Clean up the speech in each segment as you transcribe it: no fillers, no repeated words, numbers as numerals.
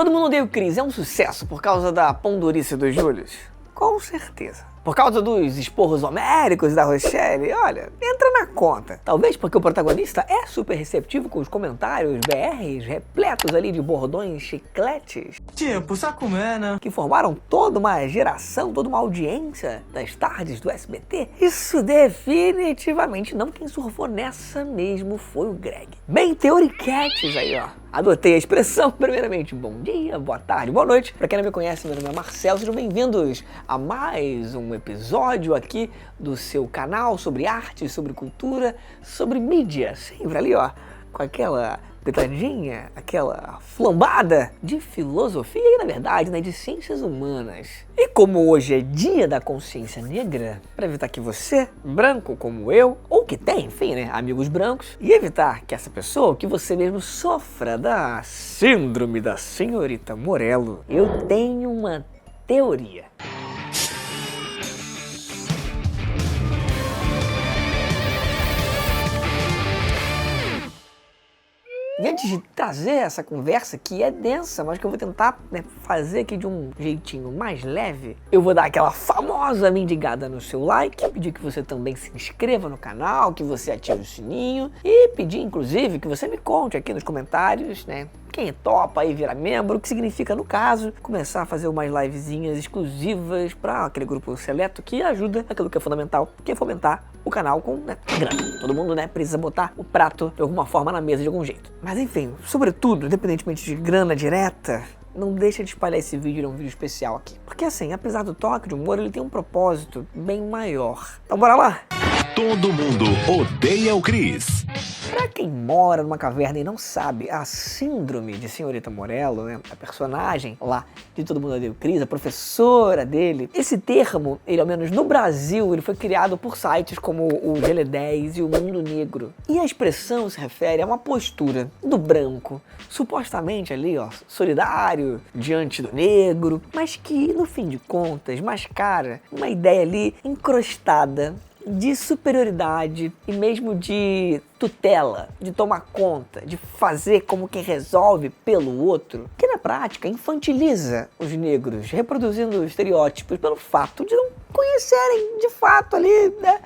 Todo Mundo Odeia o Chris é um sucesso por causa da pondurice dos Júlios? Com certeza. Por causa dos esporros homéricos da Rochelle? Olha, entra na conta. Talvez porque o protagonista é super receptivo com os comentários BRs repletos ali de bordões chicletes. Tipo, Sacumana. Que formaram toda uma geração, toda uma audiência das tardes do SBT. Isso definitivamente não. Quem surfou nessa mesmo foi o Greg. Bem teoriquetes aí, ó. Adotei a expressão. Primeiramente, bom dia, boa tarde, boa noite. Pra quem não me conhece, meu nome é Marcelo. Sejam bem-vindos a mais um episódio aqui do seu canal sobre arte, sobre cultura, sobre mídia. Sempre ali, ó, com aquela pitadinha, aquela flambada de filosofia e, na verdade, né, de ciências humanas. E como hoje é dia da consciência negra, para evitar que você, branco como eu, ou que tem, enfim, né, amigos brancos, e evitar que essa pessoa, que você mesmo sofra da síndrome da senhorita Morello, eu tenho uma teoria. E antes de trazer essa conversa, que é densa, mas que eu vou tentar, né, fazer aqui de um jeitinho mais leve, eu vou dar aquela famosa mendigada no seu like, pedir que você também se inscreva no canal, que você ative o sininho e pedir, inclusive, que você me conte aqui nos comentários, né, quem topa aí virar membro, o que significa, no caso, começar a fazer umas livezinhas exclusivas para aquele grupo seleto que ajuda aquilo que é fundamental, que é fomentar o canal com, né, grana. Todo mundo, né, precisa botar o prato de alguma forma na mesa de algum jeito. Mas enfim, sobretudo, independentemente de grana direta, não deixa de espalhar esse vídeo, ele é um vídeo especial aqui. Porque assim, apesar do toque de humor, ele tem um propósito bem maior. Então bora lá? Todo Mundo Odeia o Chris. Pra quem mora numa caverna e não sabe, a síndrome de senhorita Morello, né, a personagem lá de Todo Mundo Odeia o Chris, a professora dele, esse termo, ele ao menos no Brasil, ele foi criado por sites como o GL10 e o Mundo Negro. E a expressão se refere a uma postura do branco, supostamente ali, ó, solidário diante do negro, mas que no fim de contas mascara uma ideia ali encrostada de superioridade e mesmo de tutela, de tomar conta, de fazer como quem resolve pelo outro, que na prática infantiliza os negros, reproduzindo estereótipos pelo fato de não conhecerem de fato ali, né,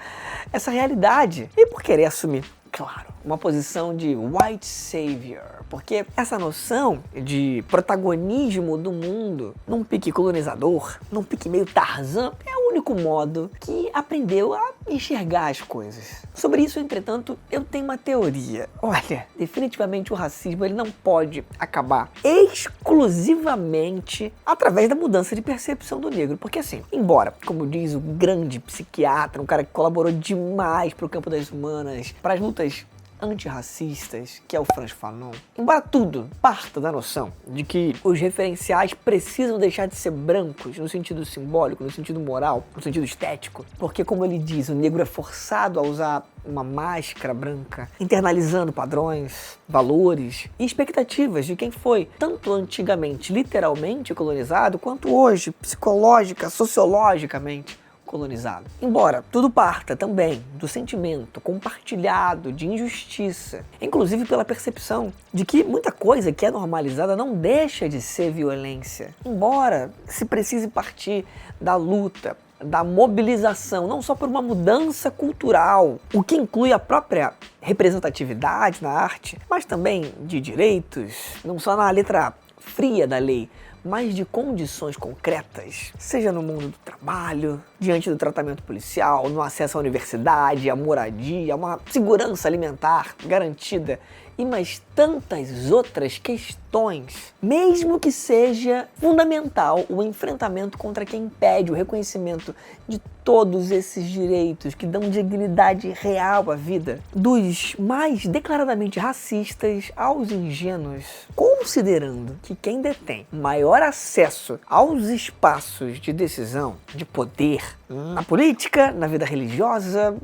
essa realidade e por querer assumir, claro, uma posição de white savior, porque essa noção de protagonismo do mundo num pique colonizador, num pique meio Tarzan, é o único modo que aprendeu a enxergar as coisas. Sobre isso, entretanto, eu tenho uma teoria. Olha, definitivamente o racismo ele não pode acabar exclusivamente através da mudança de percepção do negro, porque assim, embora, como diz o grande psiquiatra, um cara que colaborou demais para o campo das humanas, para as lutas antirracistas, que é o Frantz Fanon, embora tudo parta da noção de que os referenciais precisam deixar de ser brancos no sentido simbólico, no sentido moral, no sentido estético, porque como ele diz, o negro é forçado a usar uma máscara branca, internalizando padrões, valores e expectativas de quem foi tanto antigamente literalmente colonizado, quanto hoje psicológica, sociologicamente colonizado. Embora tudo parta também do sentimento compartilhado de injustiça, inclusive pela percepção de que muita coisa que é normalizada não deixa de ser violência, embora se precise partir da luta, da mobilização, não só por uma mudança cultural, o que inclui a própria representatividade na arte, mas também de direitos, não só na letra fria da lei, mas de condições concretas, seja no mundo do trabalho, diante do tratamento policial, no acesso à universidade, à moradia, a uma segurança alimentar garantida e mais tantas outras questões, mesmo que seja fundamental o enfrentamento contra quem impede o reconhecimento de todos esses direitos que dão dignidade real à vida, dos mais declaradamente racistas aos ingênuos, considerando que quem detém maior acesso aos espaços de decisão, de poder, na política, na vida religiosa,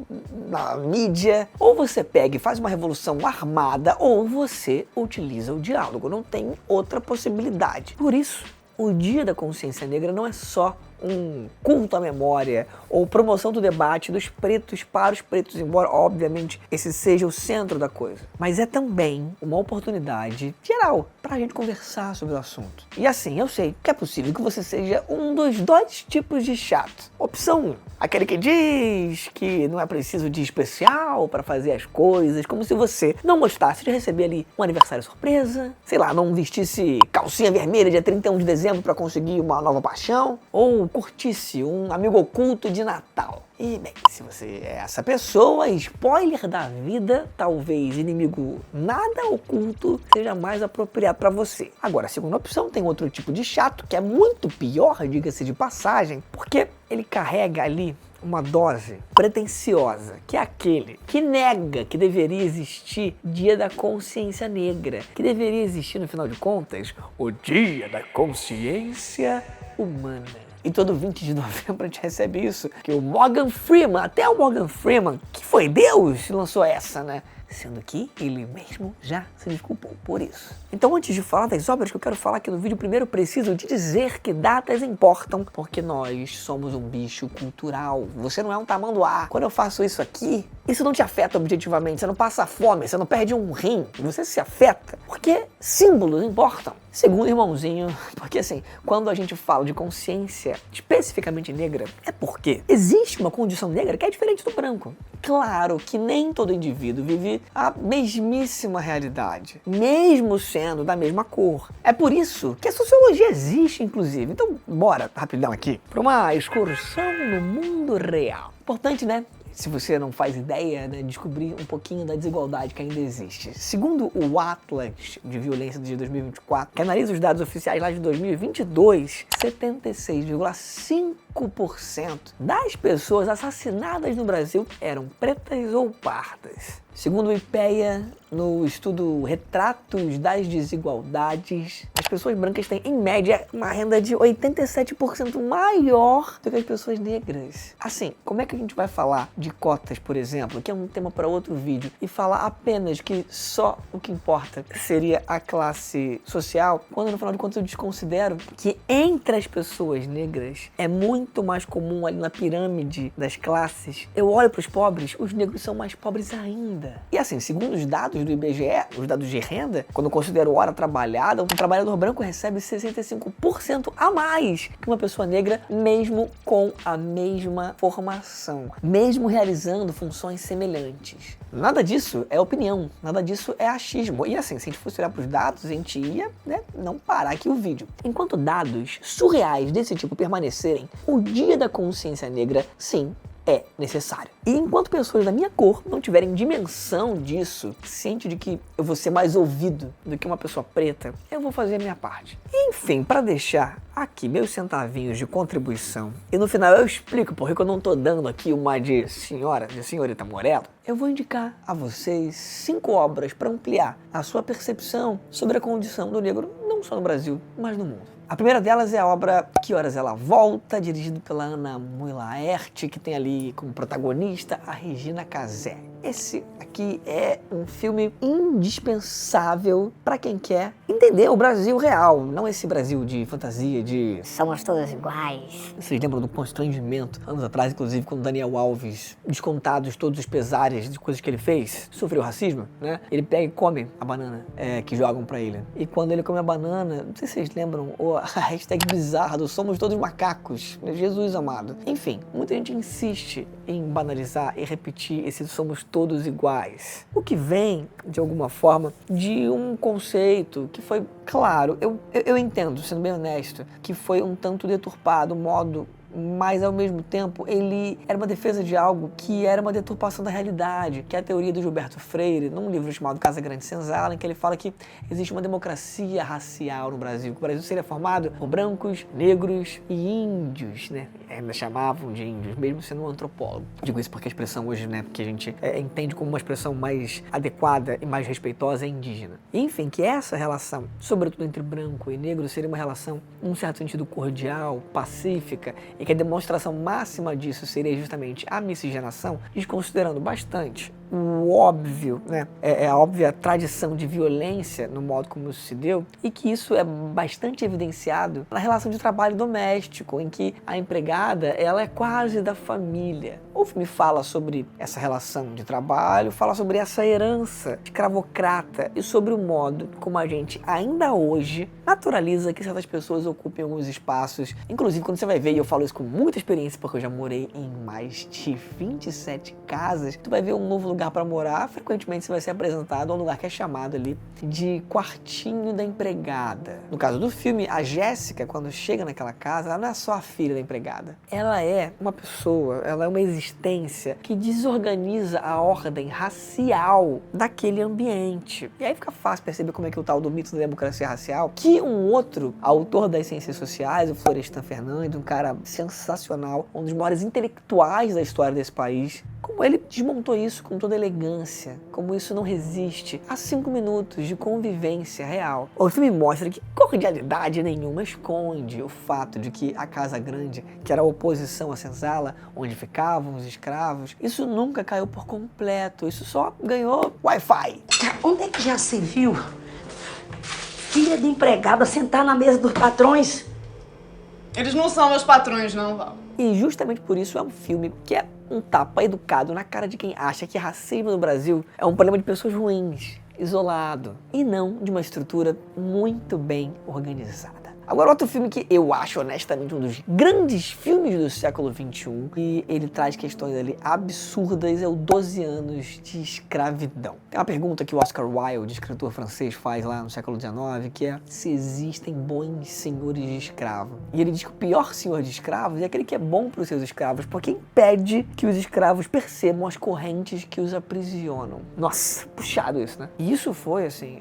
na mídia, ou você pega e faz uma revolução armada, ou você utiliza o diálogo, não tem outra possibilidade. Por isso, o Dia da Consciência Negra não é só um culto à memória ou promoção do debate dos pretos para os pretos, embora, obviamente, esse seja o centro da coisa. Mas é também uma oportunidade geral para a gente conversar sobre o assunto. E assim, eu sei que é possível que você seja um dos dois tipos de chato. Opção 1, aquele que diz que não é preciso de especial para fazer as coisas, como se você não gostasse de receber ali um aniversário surpresa, sei lá, não vestisse calcinha vermelha dia 31 de dezembro para conseguir uma nova paixão, ou curtisse um amigo oculto de Natal. E, bem, se você é essa pessoa, spoiler da vida, talvez inimigo nada oculto seja mais apropriado para você. Agora, a segunda opção tem outro tipo de chato, que é muito pior, diga-se de passagem, porque ele carrega ali uma dose pretensiosa, que é aquele que nega que deveria existir Dia da Consciência Negra, que deveria existir, no final de contas, o Dia da Consciência Humana. E todo 20 de novembro a gente recebe isso, que o Morgan Freeman, até o Morgan Freeman, que foi Deus, lançou essa, né? Sendo que ele mesmo já se desculpou por isso. Então, antes de falar das obras que eu quero falar aqui no vídeo, primeiro preciso de dizer que datas importam, porque nós somos um bicho cultural. Você não é um tamanduá. Quando eu faço isso aqui, isso não te afeta objetivamente, você não passa fome, você não perde um rim, você se afeta, porque símbolos importam. Segundo irmãozinho, porque assim, quando a gente fala de consciência especificamente negra, é porque existe uma condição negra que é diferente do branco. Claro que nem todo indivíduo vive a mesmíssima realidade, mesmo sendo da mesma cor. É por isso que a sociologia existe, inclusive. Então, bora, rapidão aqui, para uma excursão no mundo real. Importante, né? Se você não faz ideia, né, descobrir um pouquinho da desigualdade que ainda existe. Segundo o Atlas de Violência de 2024, que analisa os dados oficiais lá de 2022, 76,5% das pessoas assassinadas no Brasil eram pretas ou pardas. Segundo o IPEA, no estudo Retratos das Desigualdades, as pessoas brancas têm, em média, uma renda de 87% maior do que as pessoas negras. Assim, como é que a gente vai falar de cotas, por exemplo, que é um tema para outro vídeo, e falar apenas que só o que importa seria a classe social, quando no final de contas eu desconsidero que entre as pessoas negras é muito mais comum ali na pirâmide das classes. Eu olho para os pobres, os negros são mais pobres ainda. E assim, segundo os dados do IBGE, os dados de renda, quando eu considero hora trabalhada, um trabalhador branco recebe 65% a mais que uma pessoa negra, mesmo com a mesma formação, mesmo realizando funções semelhantes. Nada disso é opinião, nada disso é achismo. E assim, se a gente fosse olhar para os dados, a gente ia, né, não parar aqui o vídeo. Enquanto dados surreais desse tipo permanecerem, o Dia da Consciência Negra, sim, é necessário. E enquanto pessoas da minha cor não tiverem dimensão disso, ciente de que eu vou ser mais ouvido do que uma pessoa preta, eu vou fazer a minha parte. Enfim, para deixar aqui meus centavinhos de contribuição, e no final eu explico porque eu não tô dando aqui uma de senhorita Morello, eu vou indicar a vocês 5 obras para ampliar a sua percepção sobre a condição do negro, não só no Brasil, mas no mundo. A primeira delas é a obra Que Horas Ela Volta, dirigido pela Ana Mui Laerte, que tem ali como protagonista a Regina Casé. Esse aqui é um filme indispensável para quem quer entender o Brasil real, não esse Brasil de fantasia, de somos todos iguais. Vocês lembram do constrangimento, anos atrás, inclusive, quando Daniel Alves, descontados todos os pesares de coisas que ele fez, sofreu racismo, né? Ele pega e come a banana que jogam pra ele. E quando ele come a banana, não sei se vocês lembram, a hashtag bizarra do somos todos macacos, né? Jesus amado. Enfim, muita gente insiste em banalizar e repetir esse somos todos iguais. O que vem, de alguma forma, de um conceito que foi, claro, eu entendo, sendo bem honesto, que foi um tanto deturpado, modo, mas ao mesmo tempo ele era uma defesa de algo que era uma deturpação da realidade, que é a teoria do Gilberto Freire, num livro chamado Casa Grande Senzala, em que ele fala que existe uma democracia racial no Brasil, que o Brasil seria formado por brancos, negros e índios, né? Ainda chamavam de índios, mesmo sendo um antropólogo. Digo isso porque a expressão hoje, né, que a gente entende como uma expressão mais adequada e mais respeitosa é indígena. Enfim, que essa relação, sobretudo entre branco e negro, seria uma relação, num certo sentido, cordial, pacífica, e que a demonstração máxima disso seria justamente a miscigenação, desconsiderando bastante o óbvio, né? É a óbvia tradição de violência no modo como isso se deu, e que isso é bastante evidenciado na relação de trabalho doméstico, em que a empregada, ela é quase da família. O filme fala sobre essa relação de trabalho, fala sobre essa herança escravocrata e sobre o modo como a gente ainda hoje naturaliza que certas pessoas ocupem alguns espaços. Inclusive, quando você vai ver, e eu falo isso com muita experiência, porque eu já morei em mais de 27 casas, tu vai ver um novo lugar para morar, frequentemente você vai ser apresentado a um lugar que é chamado ali de quartinho da empregada. No caso do filme, a Jéssica, quando chega naquela casa, ela não é só a filha da empregada. Ela é uma pessoa, ela é uma existência que desorganiza a ordem racial daquele ambiente. E aí fica fácil perceber como é que o tal do mito da democracia racial, que um outro autor das ciências sociais, o Florestan Fernandes, um cara sensacional, um dos maiores intelectuais da história desse país, como ele desmontou isso com toda elegância, como isso não resiste a 5 minutos de convivência real. O filme mostra que cordialidade nenhuma esconde o fato de que a Casa Grande, que era a oposição à senzala, onde ficavam os escravos, isso nunca caiu por completo, isso só ganhou Wi-Fi. Onde é que já se viu filha de empregada sentar na mesa dos patrões? Eles não são meus patrões, não, Val. E justamente por isso é um filme que é um tapa educado na cara de quem acha que racismo no Brasil é um problema de pessoas ruins, isolado, e não de uma estrutura muito bem organizada. Agora, outro filme que eu acho, honestamente, um dos grandes filmes do século XXI, e ele traz questões ali absurdas, é o 12 anos de escravidão. Tem uma pergunta que o Oscar Wilde, escritor francês, faz lá no século XIX, que é se existem bons senhores de escravo. E ele diz que o pior senhor de escravos é aquele que é bom para os seus escravos, porque impede que os escravos percebam as correntes que os aprisionam. Nossa, puxado isso, né? E isso foi, assim,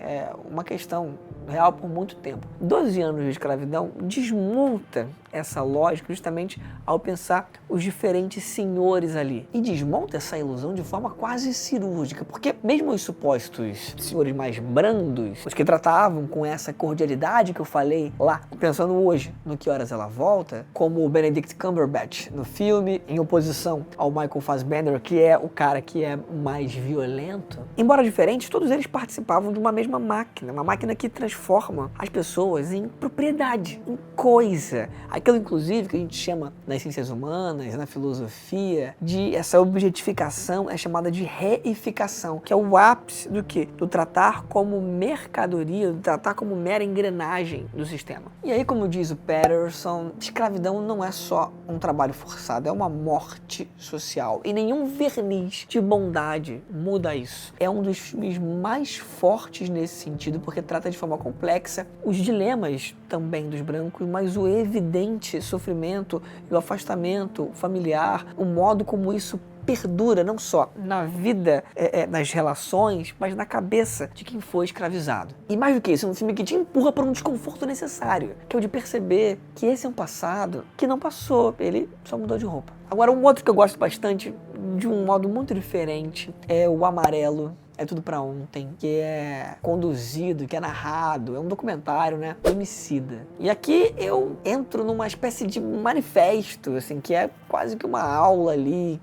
uma questão real por muito tempo. 12 anos de escravidão desmonta essa lógica justamente ao pensar os diferentes senhores ali. E desmonta essa ilusão de forma quase cirúrgica, porque mesmo os supostos senhores mais brandos, os que tratavam com essa cordialidade que eu falei lá, pensando hoje no Que Horas Ela Volta, como o Benedict Cumberbatch no filme, em oposição ao Michael Fassbender, que é o cara que é mais violento, embora diferentes, todos eles participavam de uma mesma máquina, uma máquina que transforma as pessoas em propriedade, em coisa. Aquilo, inclusive, que a gente chama nas ciências humanas, na filosofia, de essa objetificação é chamada de reificação, que é o ápice do quê? Do tratar como mercadoria, do tratar como mera engrenagem do sistema. E aí, como diz o Patterson, escravidão não é só um trabalho forçado, é uma morte social. E nenhum verniz de bondade muda isso. É um dos filmes mais fortes nesse sentido, porque trata de forma complexa os dilemas também dos brancos, mas o evidente sofrimento e o afastamento familiar, o modo como isso perdura não só na vida, nas relações, mas na cabeça de quem foi escravizado. E mais do que isso, é um filme que te empurra para um desconforto necessário, que é o de perceber que esse é um passado que não passou, ele só mudou de roupa. Agora, um outro que eu gosto bastante, de um modo muito diferente, é o Amarelo. É Tudo Pra Ontem, que é conduzido, que é narrado, é um documentário, né? Homicida. E aqui eu entro numa espécie de manifesto, assim, que é quase que uma aula ali,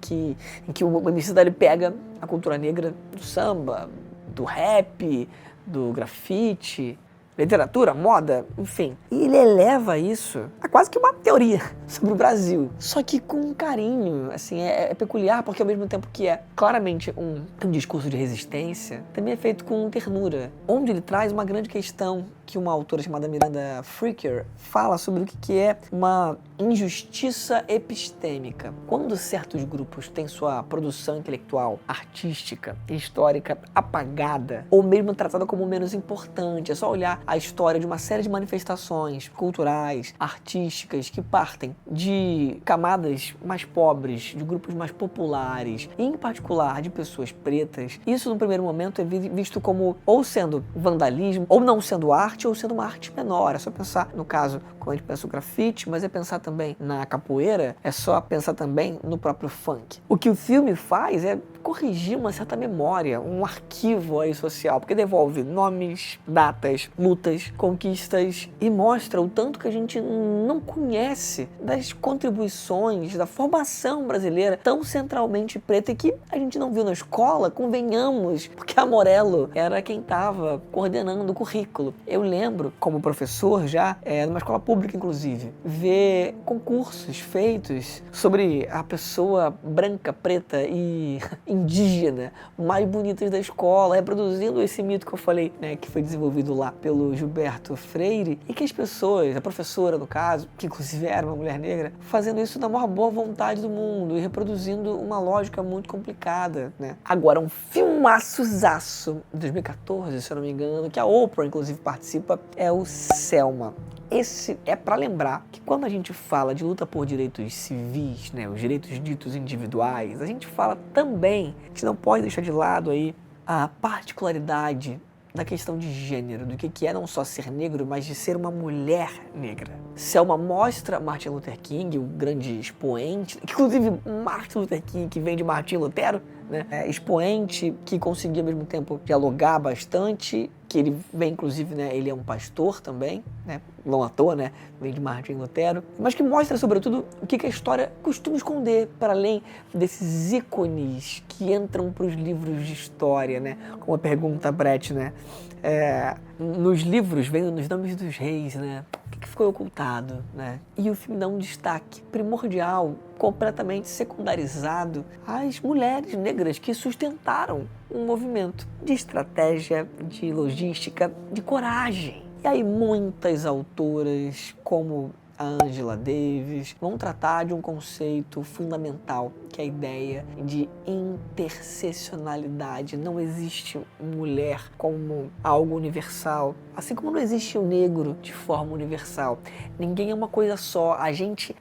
em que o Homicida ele pega a cultura negra do samba, do rap, do grafite, literatura, moda, enfim. E ele eleva isso a quase que uma teoria sobre o Brasil. Só que com um carinho, assim, é peculiar, porque ao mesmo tempo que é claramente um discurso de resistência, também é feito com ternura, onde ele traz uma grande questão que uma autora chamada Miranda Fricker fala sobre o que é uma injustiça epistêmica. Quando certos grupos têm sua produção intelectual, artística e histórica apagada, ou mesmo tratada como menos importante, é só olhar a história de uma série de manifestações culturais, artísticas, que partem de camadas mais pobres, de grupos mais populares, e em particular de pessoas pretas. Isso, no primeiro momento, é visto como ou sendo vandalismo, ou não sendo arte, ou sendo uma arte menor. É só pensar, no caso, quando a gente pensa o grafite, mas é pensar também na capoeira, é só pensar também no próprio funk. O que o filme faz é corrigir uma certa memória, um arquivo aí social, porque devolve nomes, datas, lutas, conquistas e mostra o tanto que a gente não conhece das contribuições, da formação brasileira tão centralmente preta e que a gente não viu na escola, convenhamos, porque a Morello era quem estava coordenando o currículo. Eu lembro, como professor já, numa escola pública inclusive, ver concursos feitos sobre a pessoa branca, preta e indígena mais bonitas da escola, reproduzindo esse mito que eu falei, né, que foi desenvolvido lá pelo Gilberto Freire, e que as pessoas, a professora no caso, que inclusive era uma mulher negra, fazendo isso da maior boa vontade do mundo e reproduzindo uma lógica muito complicada, né. Agora, um filmaçozaço de 2014, se eu não me engano, que a Oprah inclusive participa, é o Selma. Esse é para lembrar que quando a gente fala de luta por direitos civis, né, os direitos ditos individuais, a gente fala também, a gente não pode deixar de lado aí a particularidade da questão de gênero, do que é não só ser negro, mas de ser uma mulher negra. Selma mostra Martin Luther King, o grande expoente, que inclusive Martin Luther King, que vem de Martim Lutero, né, expoente que conseguia ao mesmo tempo dialogar bastante, que ele vem inclusive, né, ele é um pastor também, né, não à toa, né, vem de Martim Lutero, mas que mostra sobretudo o que a história costuma esconder, para além desses ícones que entram para os livros de história, né, como a pergunta Brett, né, nos livros vem nos nomes dos reis, né, o que ficou ocultado, né, e o filme dá um destaque primordial, completamente secundarizado, às mulheres negras que sustentaram um movimento de estratégia, de logística, de coragem. E aí muitas autoras, como a Angela Davis, vão tratar de um conceito fundamental, que é a ideia de interseccionalidade. Não existe mulher como algo universal, assim como não existe o negro de forma universal. Ninguém é uma coisa só.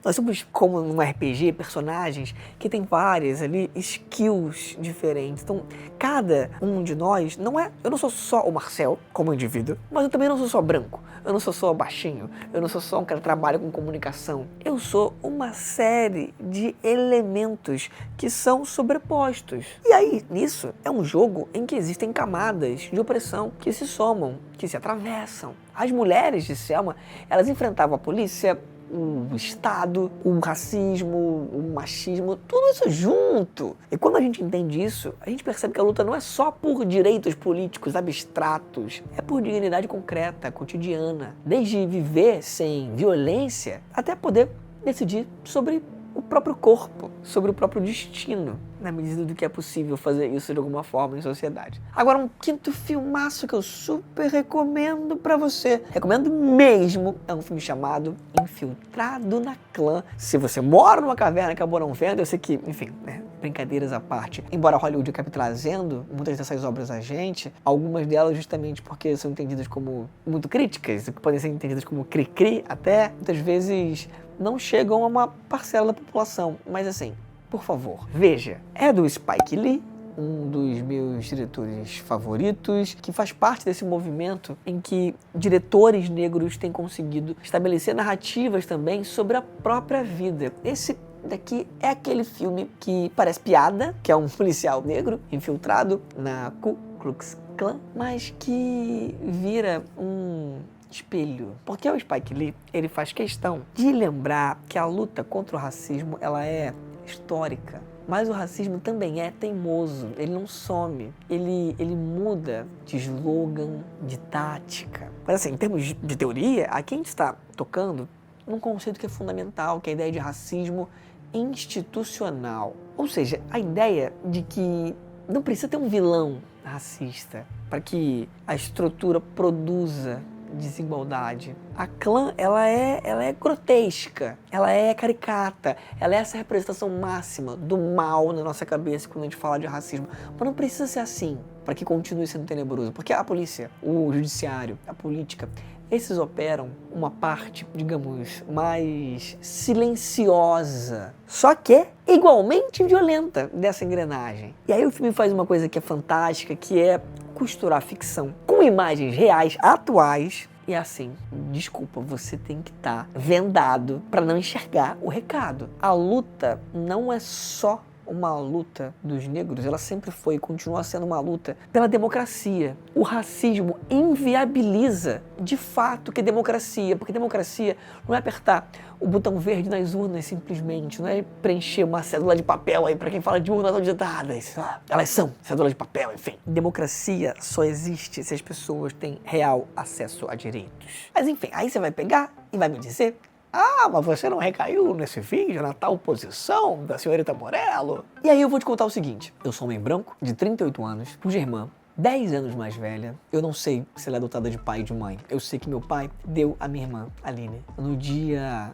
Nós somos como num RPG, personagens que tem várias ali skills diferentes. Então, cada um de nós eu não sou só o Marcel como indivíduo, mas eu também não sou só branco. Eu não sou só baixinho, eu não sou só um cara que trabalha com comunicação. Eu sou uma série de elementos que são sobrepostos. E aí, nisso, é um jogo em que existem camadas de opressão que se somam, que se atravessam. As mulheres de Selma, elas enfrentavam a polícia, o Estado, o racismo, o machismo, tudo isso junto. E quando a gente entende isso, a gente percebe que a luta não é só por direitos políticos abstratos, é por dignidade concreta, cotidiana. Desde viver sem violência, até poder decidir sobre o próprio corpo, sobre o próprio destino, na medida do que é possível fazer isso de alguma forma em sociedade. Agora, um quinto filmaço que eu super recomendo pra você, recomendo mesmo, é um filme chamado Infiltrado na Clã. Se você mora numa caverna e acabou não vendo, eu sei que, enfim, né, brincadeiras à parte, embora Hollywood acabe trazendo muitas dessas obras a gente, algumas delas justamente porque são entendidas como muito críticas, que podem ser entendidas como cri-cri até, muitas vezes não chegam a uma parcela da população, mas assim, por favor, veja. É do Spike Lee, um dos meus diretores favoritos, que faz parte desse movimento em que diretores negros têm conseguido estabelecer narrativas também sobre a própria vida. Esse daqui é aquele filme que parece piada, que é um policial negro infiltrado na Ku Klux Klan, mas que vira um espelho. Porque o Spike Lee, ele faz questão de lembrar que a luta contra o racismo, ela é histórica. Mas o racismo também é teimoso, ele não some, ele muda de slogan, de tática. Mas assim, em termos de teoria, aqui a gente está tocando num conceito que é fundamental, que é a ideia de racismo institucional. Ou seja, a ideia de que não precisa ter um vilão racista para que a estrutura produza desigualdade. A clã, ela é grotesca, ela é caricata, ela é essa representação máxima do mal na nossa cabeça quando a gente fala de racismo. Mas não precisa ser assim para que continue sendo tenebroso, porque a polícia, o judiciário, a política, esses operam uma parte, digamos, mais silenciosa, só que igualmente violenta dessa engrenagem. E aí o filme faz uma coisa que é fantástica, que é costurar ficção com imagens reais, atuais, e assim, desculpa, você tem que estar vendado para não enxergar o recado. A luta não é só uma luta dos negros, ela sempre foi e continua sendo uma luta pela democracia. O racismo inviabiliza, de fato, que democracia, porque democracia não é apertar o botão verde nas urnas simplesmente, não é preencher uma cédula de papel aí, para quem fala de urnas auditadas. Elas são cédula de papel, enfim. Democracia só existe se as pessoas têm real acesso a direitos. Mas enfim, aí você vai pegar e vai me dizer: ah, mas você não recaiu nesse vídeo, na tal posição da senhorita Morello? E aí eu vou te contar o seguinte: eu sou um homem branco, de 38 anos, cuja irmã, 10 anos mais velha, eu não sei se ela é adotada de pai e de mãe. Eu sei que meu pai deu a minha irmã, Aline, no dia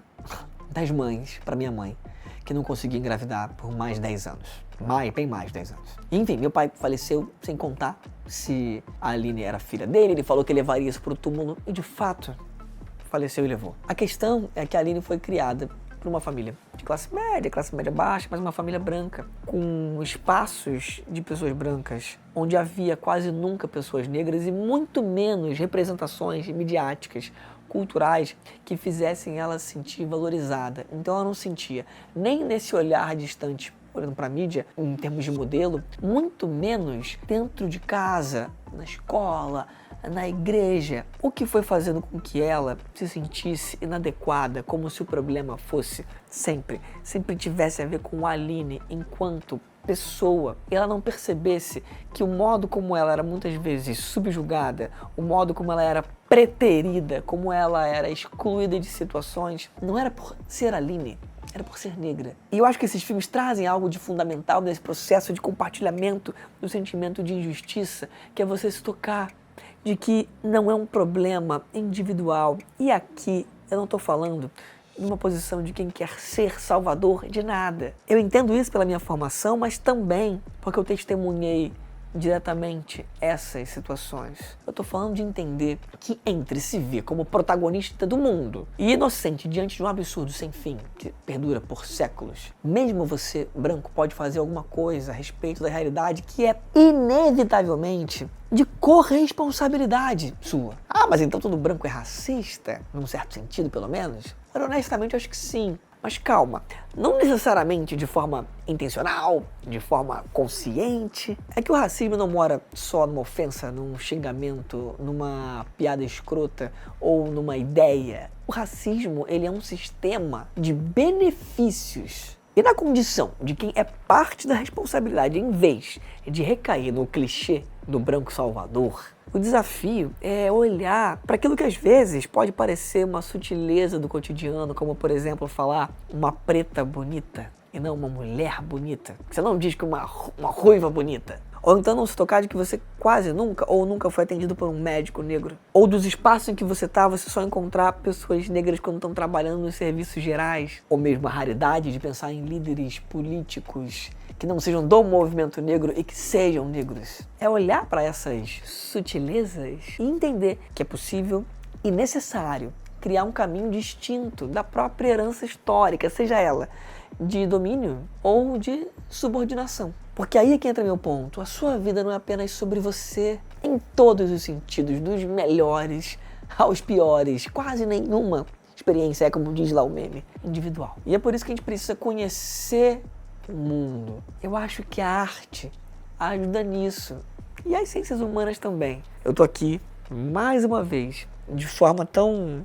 das mães, para minha mãe, que não conseguia engravidar por mais 10 anos. Bem mais de 10 anos. Enfim, meu pai faleceu sem contar se a Aline era filha dele. Ele falou que levaria isso pro túmulo e, de fato, faleceu e levou. A questão é que a Aline foi criada por uma família de classe média baixa, mas uma família branca, com espaços de pessoas brancas, onde havia quase nunca pessoas negras e muito menos representações midiáticas, culturais, que fizessem ela se sentir valorizada. Então ela não sentia nem nesse olhar distante, olhando para a mídia, em termos de modelo, muito menos dentro de casa, na escola, na igreja, o que foi fazendo com que ela se sentisse inadequada, como se o problema fosse sempre tivesse a ver com a Aline enquanto pessoa. E ela não percebesse que o modo como ela era muitas vezes subjugada, o modo como ela era preterida, como ela era excluída de situações, não era por ser Aline, era por ser negra. E eu acho que esses filmes trazem algo de fundamental nesse processo de compartilhamento do sentimento de injustiça, que é você se tocar de que não é um problema individual. E aqui eu não estou falando numa posição de quem quer ser salvador de nada. Eu entendo isso pela minha formação, mas também porque eu testemunhei diretamente essas situações. Eu tô falando de entender que entre se ver como protagonista do mundo e inocente diante de um absurdo sem fim, que perdura por séculos, mesmo você, branco, pode fazer alguma coisa a respeito da realidade que é inevitavelmente de corresponsabilidade sua. Ah, mas então todo branco é racista? Num certo sentido, pelo menos? Mas, honestamente, eu acho que sim. Mas calma, não necessariamente de forma intencional, de forma consciente. É que o racismo não mora só numa ofensa, num xingamento, numa piada escrota ou numa ideia. O racismo, ele é um sistema de benefícios. E na condição de quem é parte da responsabilidade, em vez de recair no clichê do branco salvador, o desafio é olhar para aquilo que às vezes pode parecer uma sutileza do cotidiano, como, por exemplo, falar uma preta bonita e não uma mulher bonita. Você não diz que uma ruiva bonita. Ou então não se tocar de que você quase nunca ou nunca foi atendido por um médico negro. Ou dos espaços em que você está, você só encontrar pessoas negras quando estão trabalhando nos serviços gerais. Ou mesmo a raridade de pensar em líderes políticos que não sejam do movimento negro e que sejam negros. É olhar para essas sutilezas e entender que é possível e necessário criar um caminho distinto da própria herança histórica, seja ela de domínio ou de subordinação. Porque aí é que entra meu ponto. A sua vida não é apenas sobre você, em todos os sentidos, dos melhores aos piores. Quase nenhuma experiência é, como diz lá o meme, individual. E é por isso que a gente precisa conhecer o mundo. Eu acho que a arte ajuda nisso. E as ciências humanas também. Eu tô aqui, mais uma vez, de forma tão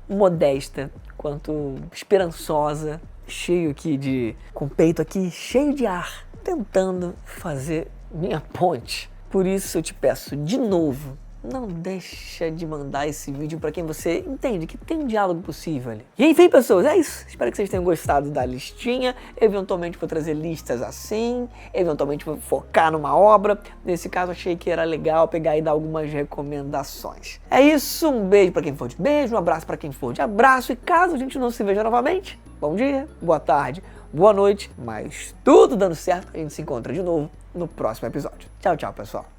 modesta quanto esperançosa, cheio aqui com o peito aqui cheio de ar, tentando fazer minha ponte. Por isso eu te peço de novo, não deixa de mandar esse vídeo para quem você entende que tem um diálogo possível ali. E enfim, pessoas, é isso. Espero que vocês tenham gostado da listinha. Eventualmente vou trazer listas assim, eventualmente vou focar numa obra. Nesse caso achei que era legal pegar e dar algumas recomendações. É isso, um beijo para quem for de beijo, um abraço para quem for de abraço. E caso a gente não se veja novamente, bom dia, boa tarde, boa noite, mas tudo dando certo, a gente se encontra de novo no próximo episódio. Tchau, tchau, pessoal.